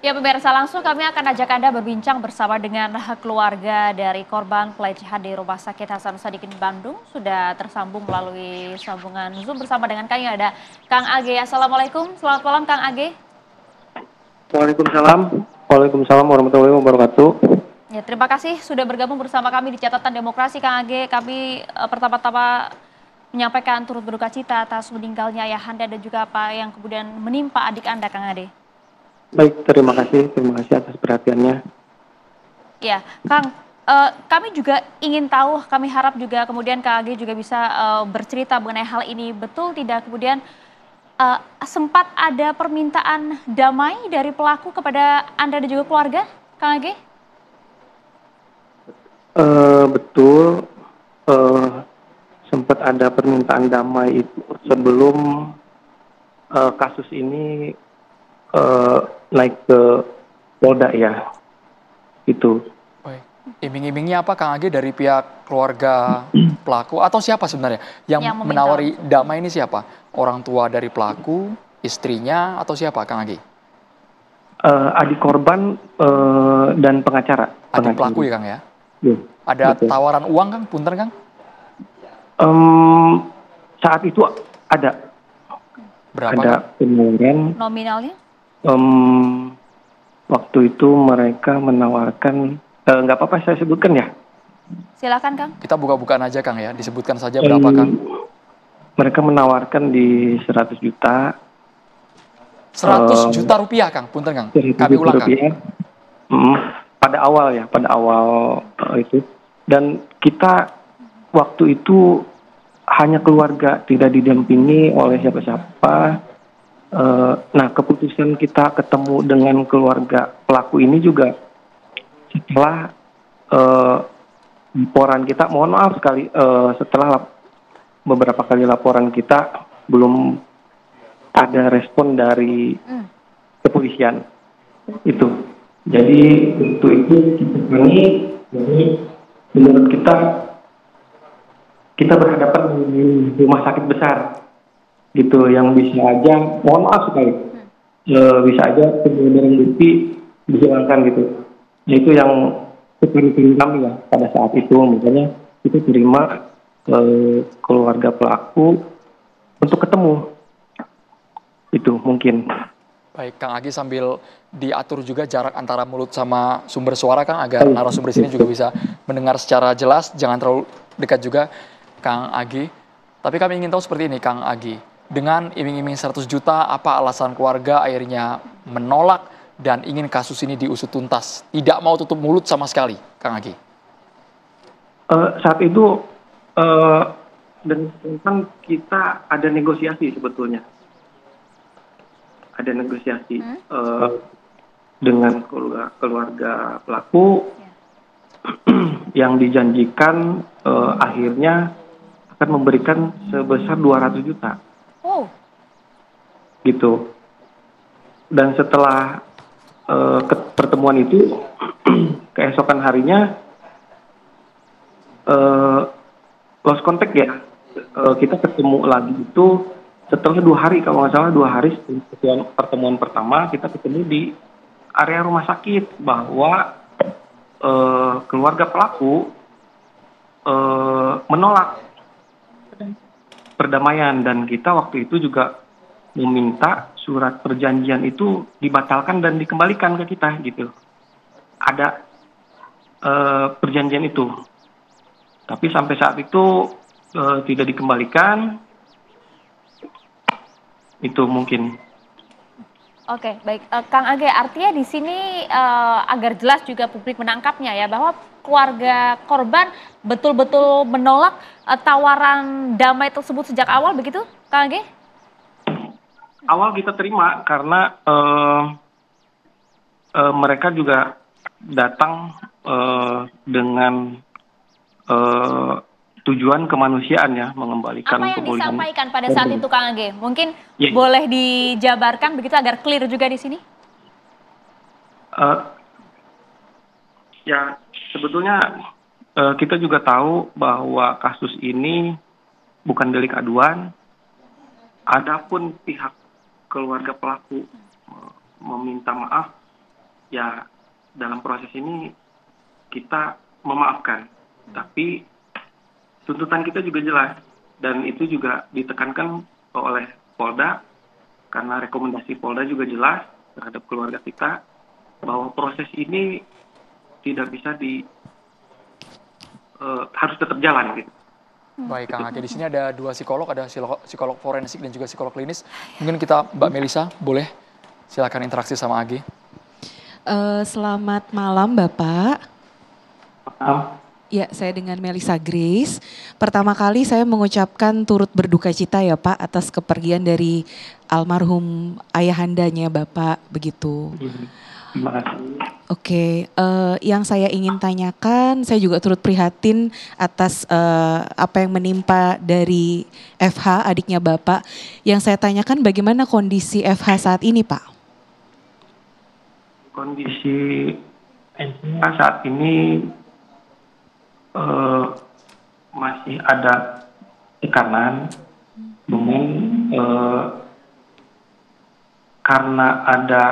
Ya pemirsa, langsung kami akan ajak Anda berbincang bersama dengan keluarga dari korban pelecehan di Rumah Sakit Hasan Sadikin Bandung. Sudah tersambung melalui sambungan Zoom bersama dengan kami ada Kang Age. Assalamualaikum, selamat malam Kang Age. Waalaikumsalam. Waalaikumsalam warahmatullahi wabarakatuh. Ya, terima kasih sudah bergabung bersama kami di Catatan Demokrasi Kang Age. Kami pertama-tama menyampaikan turut berduka cita atas meninggalnya ayahanda dan juga apa yang kemudian menimpa adik Anda Kang Ade. Baik, terima kasih atas perhatiannya. Ya, Kang, kami juga ingin tahu, kami harap juga kemudian Kang Age juga bisa bercerita mengenai hal ini. Betul tidak kemudian sempat ada permintaan damai dari pelaku kepada Anda dan juga keluarga, Kang Age? Betul, sempat ada permintaan damai itu sebelum kasus ini naik ke Polda ya, itu. Baik. Iming-imingnya apa Kang Age dari pihak keluarga pelaku atau siapa sebenarnya yang menawari damai ini siapa? Orang tua dari pelaku, istrinya atau siapa Kang Age? Adik korban dan pengacara. Adik pelaku ya Kang ya? Ya, ada betul. tawaran uang Kang? Punten Kang? Saat itu ada. Berapa? Ada penawaran. Nominalnya? Waktu itu mereka menawarkan, nggak apa-apa saya sebutkan ya? Silakan Kang. Kita buka-bukaan aja Kang ya, disebutkan saja berapa Kang? Mereka menawarkan di 100 juta. 100 juta rupiah Kang, punten Kang, kami ulang Kang. Pada awal itu. Dan kita waktu itu hanya keluarga, tidak didampingi oleh siapa-siapa. Nah, keputusan kita ketemu dengan keluarga pelaku ini juga setelah laporan kita, mohon maaf sekali, setelah beberapa kali laporan kita belum ada respon dari kepolisian itu. Jadi untuk itu menurut kita berhadapan dengan rumah sakit besar gitu, yang bisa aja, mohon maaf sekali, bisa aja barang bukti dihilangkan gitu. Itu yang kepentingan kami ya pada saat itu, makanya kita terima keluarga pelaku untuk ketemu. Itu mungkin. Baik, Kang Agi sambil diatur juga jarak antara mulut sama sumber suara Kang, agar narasumber di sini juga bisa mendengar secara jelas, jangan terlalu dekat juga Kang Agi. Tapi kami ingin tahu seperti ini Kang Agi, dengan iming-iming 100 juta, apa alasan keluarga akhirnya menolak dan ingin kasus ini diusut tuntas, tidak mau tutup mulut sama sekali, Kang Agi? Saat itu dan kan kita ada negosiasi sebetulnya. Ada negosiasi dengan keluarga pelaku yang dijanjikan akhirnya akan memberikan sebesar 200 juta. Oh. Gitu. Dan setelah pertemuan itu, keesokan harinya lost contact ya. Kita ketemu lagi itu setelah 2 hari, kalau nggak salah 2 hari pertemuan pertama, kita ketemu di area rumah sakit bahwa keluarga pelaku menolak perdamaian, dan kita waktu itu juga meminta surat perjanjian itu dibatalkan dan dikembalikan ke kita gitu. Ada perjanjian itu, tapi sampai saat itu tidak dikembalikan. Itu mungkin. Oke, baik. Kang Age, artinya di sini agar jelas juga publik menangkapnya ya, bahwa keluarga korban betul-betul menolak tawaran damai tersebut sejak awal, begitu Kang Age? Awal kita terima karena mereka juga datang dengan tujuan kemanusiaan ya, mengembalikan apa yang pemulihan. disampaikan pada saat itu Kang Age? Mungkin boleh dijabarkan begitu agar clear juga di sini? Ya, sebetulnya kita juga tahu bahwa kasus ini bukan delik aduan. Adapun pihak keluarga pelaku meminta maaf, ya dalam proses ini kita memaafkan, tapi tuntutan kita juga jelas dan itu juga ditekankan oleh Polda karena rekomendasi Polda juga jelas terhadap keluarga kita bahwa proses ini tidak bisa harus tetap jalan gitu. Baik, Kang Age. Di sini ada 2 psikolog, ada psikolog forensik dan juga psikolog klinis. Mungkin kita, Mbak Melisa, boleh silakan interaksi sama Age. Selamat malam, Bapak. Maaf. Ya, saya dengan Melisa Grace. Pertama kali saya mengucapkan turut berduka cita ya Pak atas kepergian dari almarhum ayahandanya Bapak, begitu. Terima kasih. Oke, yang saya ingin tanyakan, saya juga turut prihatin atas apa yang menimpa dari FH, adiknya Bapak. Yang saya tanyakan bagaimana kondisi FH saat ini, Pak? Kondisi NPH saat ini masih ada tekanan, namun karena ada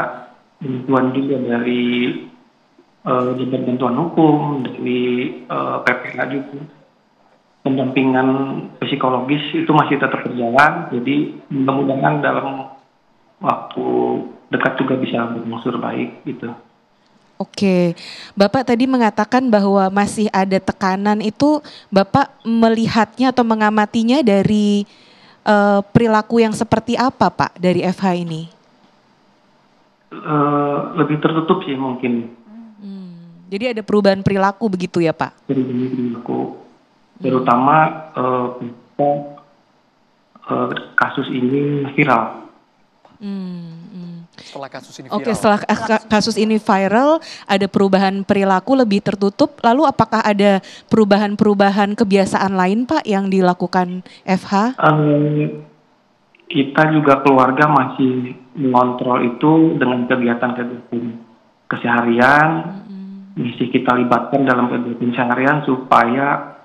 bantuan juga dari Dinas Bantuan Hukum, dari PPK juga, pendampingan psikologis itu masih tetap berjalan, jadi mudah-mudahan dalam waktu dekat juga bisa berangsur baik gitu. Oke, Bapak tadi mengatakan bahwa masih ada tekanan itu, Bapak melihatnya atau mengamatinya dari perilaku yang seperti apa Pak dari FH ini? Lebih tertutup sih mungkin. Jadi ada perubahan perilaku begitu ya Pak? Perubahan perilaku, terutama kasus ini viral. Setelah kasus ini viral. Oke, setelah kasus ini viral, ada perubahan perilaku lebih tertutup. Lalu apakah ada perubahan-perubahan kebiasaan lain Pak yang dilakukan FH? Kita juga keluarga masih mengontrol itu dengan kegiatan-kegiatan keseharian. Masih kita libatkan dalam kegiatan seharian supaya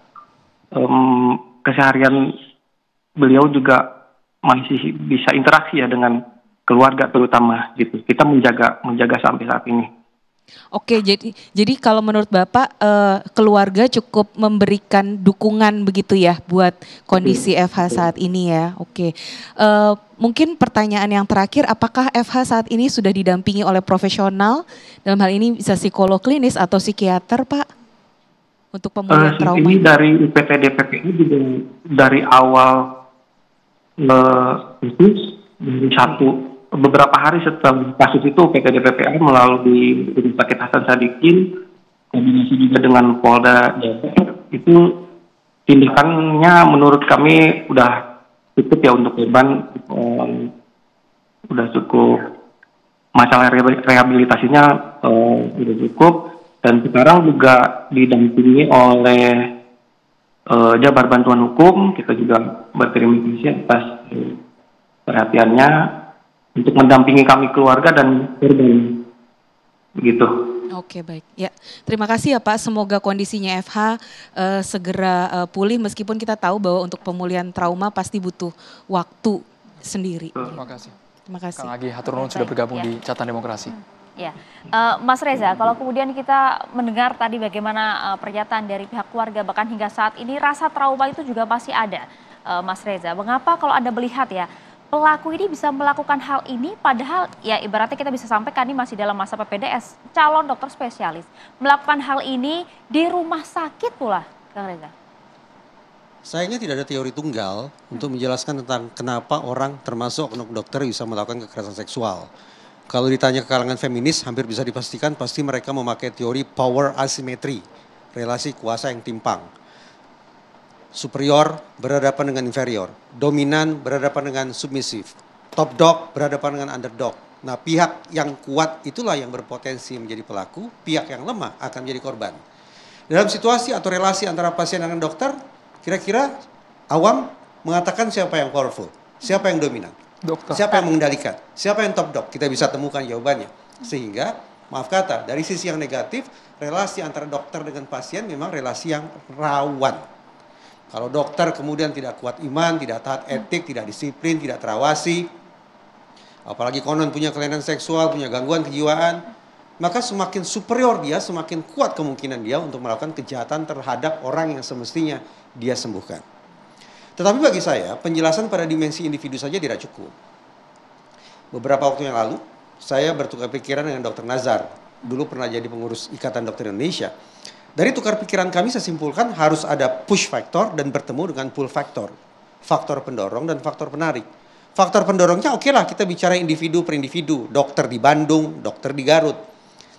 keseharian beliau juga masih bisa interaksi ya dengan keluarga terutama gitu. Kita menjaga sampai saat ini. Oke, jadi kalau menurut Bapak keluarga cukup memberikan dukungan begitu ya buat kondisi FH saat ini ya. Oke. Mungkin pertanyaan yang terakhir, apakah FH saat ini sudah didampingi oleh profesional? Dalam hal ini bisa psikolog klinis atau psikiater, Pak? Untuk pemulihan trauma ini dari UPTD PPI juga dari awal khusus dari beberapa hari setelah kasus itu PTD PPI melalui Rumah Sakit Hasan Sadikin kombinasi juga dengan Polda Jabar itu tindakannya menurut kami udah cukup ya untuk korban, udah cukup, masalah rehabilitasinya udah cukup, dan sekarang juga didampingi oleh Jabar Bantuan Hukum. Kita juga berterima kasih atas perhatiannya untuk mendampingi kami keluarga dan korban, begitu. Oke, baik. Ya, terima kasih ya Pak. Semoga kondisinya FH segera pulih, meskipun kita tahu bahwa untuk pemulihan trauma pasti butuh waktu sendiri. Terima kasih. Terima kasih. Kang Agi Hatur Nuhun sudah bergabung di Catatan Demokrasi. Ya, Mas Reza, kalau kemudian kita mendengar tadi bagaimana pernyataan dari pihak keluarga, bahkan hingga saat ini rasa trauma itu juga masih ada, Mas Reza. Mengapa kalau Anda melihat ya, pelaku ini bisa melakukan hal ini padahal ya ibaratnya kita bisa sampaikan ini masih dalam masa PPDS, calon dokter spesialis, melakukan hal ini di rumah sakit pula, Kang Reza? Sayangnya tidak ada teori tunggal untuk menjelaskan tentang kenapa orang termasuk oknum dokter bisa melakukan kekerasan seksual. Kalau ditanya ke kalangan feminis, hampir bisa dipastikan pasti mereka memakai teori power asymmetry, relasi kuasa yang timpang. Superior berhadapan dengan inferior, dominan berhadapan dengan submisif, top dog berhadapan dengan underdog. Nah, pihak yang kuat itulah yang berpotensi menjadi pelaku, pihak yang lemah akan menjadi korban. Dalam situasi atau relasi antara pasien dengan dokter, kira-kira awam mengatakan siapa yang powerful, siapa yang dominan, Dokter. siapa yang mengendalikan, siapa yang top dog, kita bisa temukan jawabannya. Sehingga, maaf kata, dari sisi yang negatif, relasi antara dokter dengan pasien memang relasi yang rawan. Kalau dokter kemudian tidak kuat iman, tidak taat etik, tidak disiplin, tidak terawasi, apalagi konon punya kelainan seksual, punya gangguan kejiwaan, maka semakin superior dia, semakin kuat kemungkinan dia untuk melakukan kejahatan terhadap orang yang semestinya dia sembuhkan. Tetapi bagi saya, penjelasan pada dimensi individu saja tidak cukup. Beberapa waktu yang lalu, saya bertukar pikiran dengan Dr. Nazar. Dulu pernah jadi pengurus Ikatan Dokter Indonesia. Dari tukar pikiran kami saya simpulkan harus ada push factor dan bertemu dengan pull factor. Faktor pendorong dan faktor penarik. Faktor pendorongnya oke lah kita bicara individu per individu. Dokter di Bandung, dokter di Garut.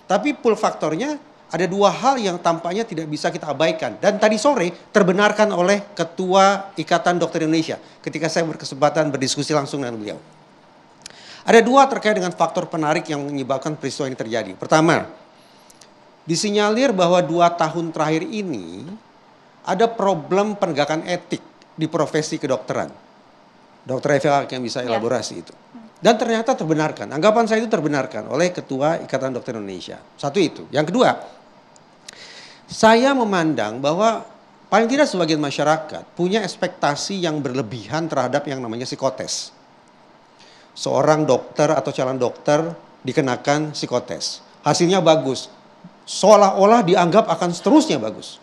Tapi pull faktornya ada dua hal yang tampaknya tidak bisa kita abaikan. Dan tadi sore terbenarkan oleh Ketua Ikatan Dokter Indonesia ketika saya berkesempatan berdiskusi langsung dengan beliau. Ada dua terkait dengan faktor penarik yang menyebabkan peristiwa ini terjadi. Pertama, disinyalir bahwa 2 tahun terakhir ini ada problem penegakan etik di profesi kedokteran. Dr. Eva yang bisa elaborasi itu. Dan ternyata terbenarkan. Anggapan saya itu terbenarkan oleh Ketua Ikatan Dokter Indonesia. Satu itu. Yang kedua, saya memandang bahwa paling tidak sebagian masyarakat punya ekspektasi yang berlebihan terhadap yang namanya psikotes. Seorang dokter atau calon dokter dikenakan psikotes. Hasilnya bagus. Seolah-olah dianggap akan seterusnya bagus.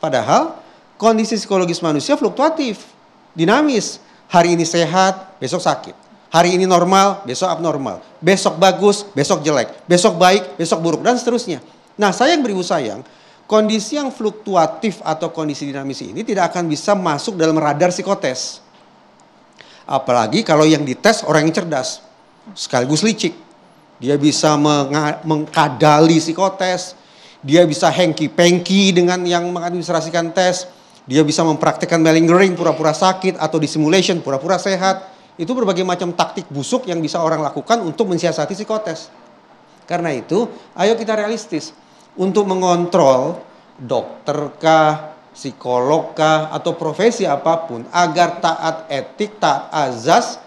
Padahal kondisi psikologis manusia fluktuatif, dinamis. Hari ini sehat, besok sakit. Hari ini normal, besok abnormal. Besok bagus, besok jelek. Besok baik, besok buruk, dan seterusnya. Nah, sayang beribu sayang, kondisi yang fluktuatif atau kondisi dinamis ini tidak akan bisa masuk dalam radar psikotes. Apalagi kalau yang dites orang yang cerdas, sekaligus licik. Dia bisa mengkadali psikotes, dia bisa hengki-pengki dengan yang mengadministrasikan tes, dia bisa mempraktikkan malingering, pura-pura sakit, atau disimulation, pura-pura sehat. Itu berbagai macam taktik busuk yang bisa orang lakukan untuk mensiasati psikotes. Karena itu, ayo kita realistis. Untuk mengontrol dokterkah, psikologkah, atau profesi apapun, agar taat etik, taat azas,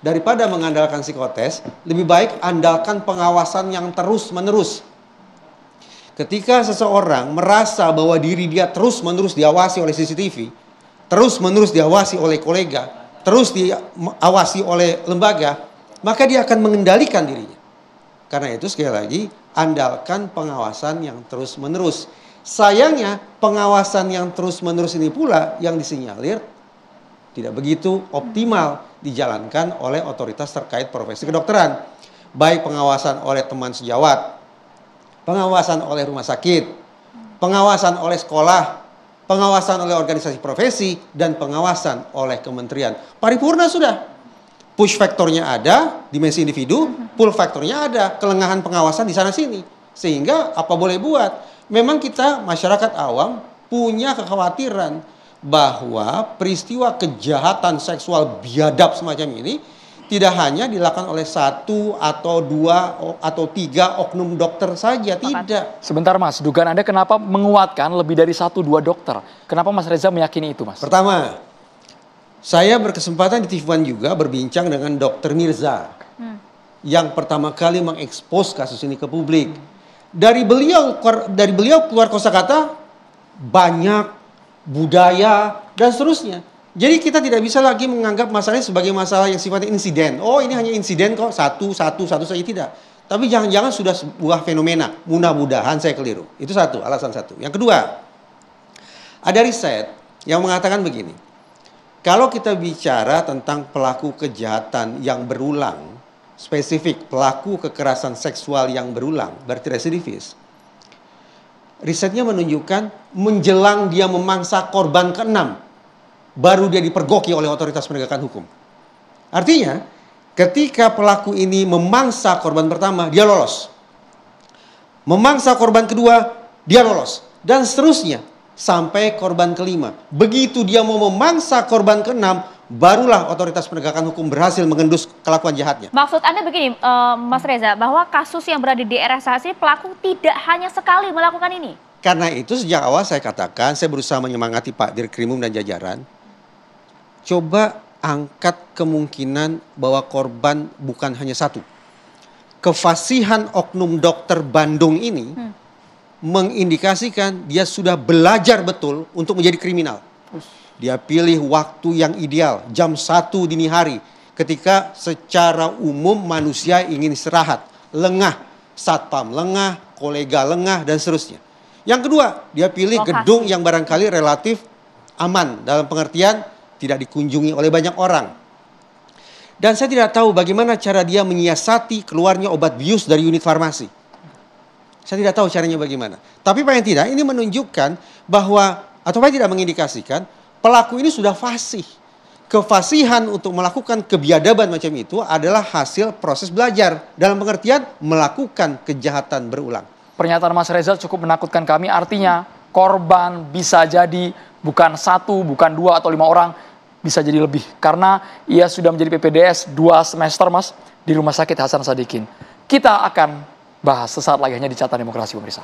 daripada mengandalkan psikotes, lebih baik andalkan pengawasan yang terus-menerus. Ketika seseorang merasa bahwa diri dia terus-menerus diawasi oleh CCTV, terus-menerus diawasi oleh kolega, terus diawasi oleh lembaga, maka dia akan mengendalikan dirinya. Karena itu sekali lagi, andalkan pengawasan yang terus-menerus. Sayangnya, pengawasan yang terus-menerus ini pula yang disinyalir tidak begitu optimal dijalankan oleh otoritas terkait profesi kedokteran. Baik pengawasan oleh teman sejawat, pengawasan oleh rumah sakit, pengawasan oleh sekolah, pengawasan oleh organisasi profesi, dan pengawasan oleh kementerian. Paripurna sudah. Push faktornya ada, dimensi individu, pull faktornya ada, kelengahan pengawasan di sana-sini. Sehingga apa boleh buat? Memang kita masyarakat awam punya kekhawatiran bahwa peristiwa kejahatan seksual biadab semacam ini tidak hanya dilakukan oleh 1 atau 2 atau 3 oknum dokter saja, tidak. Sebentar Mas, dugaan Anda kenapa menguatkan lebih dari 1-2 dokter? Kenapa Mas Reza meyakini itu Mas? Pertama, saya berkesempatan di TV One juga berbincang dengan Dr. Mirza yang pertama kali mengekspos kasus ini ke publik. Dari beliau keluar kosakata banyak, budaya, dan seterusnya. Jadi kita tidak bisa lagi menganggap masalah ini sebagai masalah yang sifatnya insiden. Oh, ini hanya insiden kok, satu saja, tidak. Tapi jangan-jangan sudah sebuah fenomena. Mudah-mudahan saya keliru. Itu satu, alasan satu. Yang kedua, ada riset yang mengatakan begini. Kalau kita bicara tentang pelaku kejahatan yang berulang, spesifik pelaku kekerasan seksual yang berulang, berarti residivis. Risetnya menunjukkan menjelang dia memangsa korban ke-6, baru dia dipergoki oleh otoritas penegakan hukum. Artinya, ketika pelaku ini memangsa korban pertama, dia lolos. Memangsa korban kedua, dia lolos. Dan seterusnya, sampai korban kelima. Begitu dia mau memangsa korban ke-6, barulah otoritas penegakan hukum berhasil mengendus kelakuan jahatnya. Maksud Anda begini, Mas Reza, bahwa kasus yang berada di RSHC pelaku tidak hanya sekali melakukan ini? Karena itu sejak awal saya katakan, saya berusaha menyemangati Pak Dirkrimum dan jajaran, coba angkat kemungkinan bahwa korban bukan hanya satu. Kefasihan oknum dokter Bandung ini mengindikasikan dia sudah belajar betul untuk menjadi kriminal. Dia pilih waktu yang ideal, jam 1 dini hari, ketika secara umum manusia ingin istirahat, lengah, satpam lengah, kolega lengah, dan seterusnya. Yang kedua, dia pilih Lokasi. gedung yang barangkali relatif aman, dalam pengertian tidak dikunjungi oleh banyak orang. Dan saya tidak tahu bagaimana cara dia menyiasati keluarnya obat bius dari unit farmasi. Saya tidak tahu caranya bagaimana. Tapi paling tidak ini menunjukkan bahwa, atau paling tidak mengindikasikan, pelaku ini sudah fasih. Kefasihan untuk melakukan kebiadaban macam itu adalah hasil proses belajar. Dalam pengertian melakukan kejahatan berulang. Pernyataan Mas Reza cukup menakutkan kami, artinya korban bisa jadi bukan 1, bukan 2 atau 5 orang, bisa jadi lebih. Karena ia sudah menjadi PPDS 2 semester, Mas, di Rumah Sakit Hasan Sadikin. Kita akan bahas sesaat lagi hanya di Carta Demokrasi, pemirsa.